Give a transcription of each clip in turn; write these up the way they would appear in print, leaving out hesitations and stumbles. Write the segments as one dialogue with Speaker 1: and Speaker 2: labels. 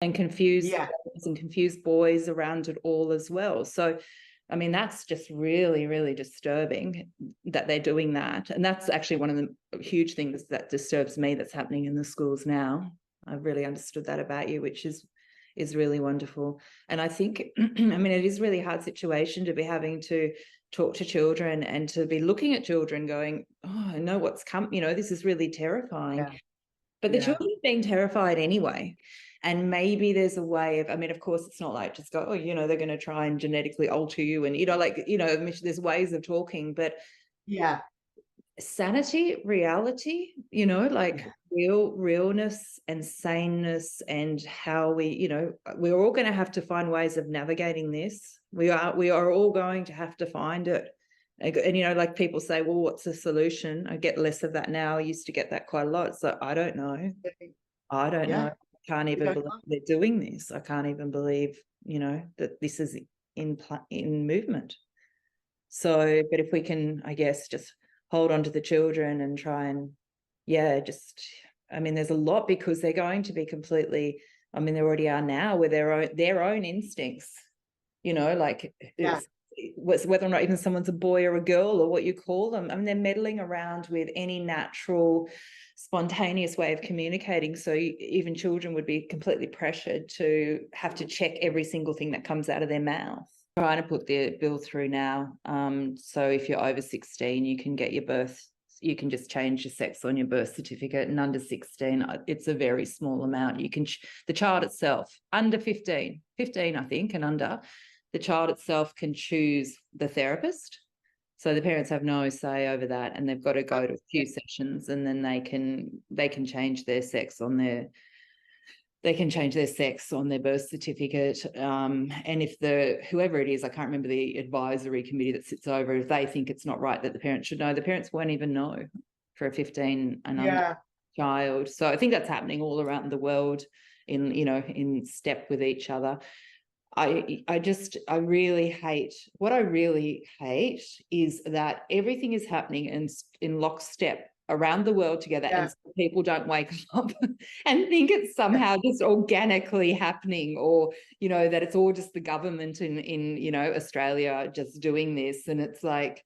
Speaker 1: and confused
Speaker 2: Yeah.
Speaker 1: girls and confused boys around it all as well. So, I mean, that's just really, really disturbing that they're doing that. And that's actually one of the huge things that disturbs me that's happening in the schools now. I've really understood that about you, which is really wonderful. And I think, I mean, it is a really hard situation to be having to talk to children and to be looking at children going, oh, I know what's come, this is really terrifying.
Speaker 2: Yeah.
Speaker 1: But the
Speaker 2: Yeah.
Speaker 1: children are being terrified anyway. And maybe there's a way of, I mean, of course, it's not like just go, oh, they're going to try and genetically alter you. And, there's ways of talking, but
Speaker 2: Yeah.
Speaker 1: sanity, reality, like
Speaker 2: Yeah.
Speaker 1: realness and saneness, and how we're all going to have to find ways of navigating this. We are all going to have to find it. And like people say, well, what's the solution? I get less of that now. I used to get that quite a lot. So I don't know. I don't know.
Speaker 2: Yeah.
Speaker 1: I can't
Speaker 2: We
Speaker 1: even
Speaker 2: don't
Speaker 1: believe
Speaker 2: know.
Speaker 1: they're doing this. I can't even believe, that this is in movement. So, but if we can, I guess, just hold on to the children and try and, I mean, there's a lot, because they're going to be completely, I mean, they already are now with their own instincts, like
Speaker 2: Yeah.
Speaker 1: whether or not even someone's a boy or a girl or what you call them. I mean, they're meddling around with any natural, spontaneous way of communicating. So even children would be completely pressured to have to check every single thing that comes out of their mouth. Trying to put the bill through now. So if you're over 16, you can get you can just change your sex on your birth certificate, and under 16, it's a very small amount. You can, the child itself, under 15, I think, and under, the child itself can choose the therapist. So the parents have no say over that, and they've got to go to a few sessions, and then they can change their sex on their birth certificate. And if whoever it is, I can't remember the advisory committee that sits over, if they think it's not right that the parents should know, the parents won't even know for a 15 and under
Speaker 2: Yeah.
Speaker 1: child. So I think that's happening all around the world in step with each other. I really hate, what I really hate is that everything is happening in lockstep around the world together,
Speaker 2: Yeah.
Speaker 1: and people don't wake up and think it's somehow just organically happening, or that it's all just the government in Australia just doing this. And it's like,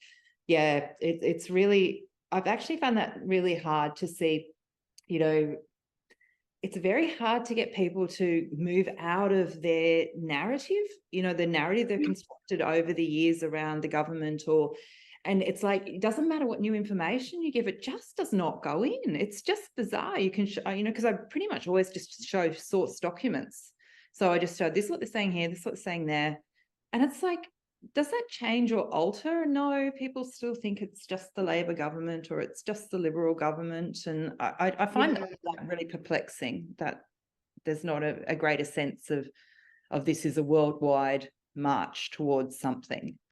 Speaker 1: it's really, I've actually found that really hard to see. It's very hard to get people to move out of their narrative, the narrative they've constructed over the years around the government, and it's like, it doesn't matter what new information you give, it just does not go in. It's just bizarre. You can, because I pretty much always just show source documents. So I just show, this is what they're saying here, this is what they're saying there. And it's like, does that change or alter? No, people still think it's just the Labor government or it's just the Liberal government. And I find that really perplexing, that there's not a greater sense of this is a worldwide march towards something.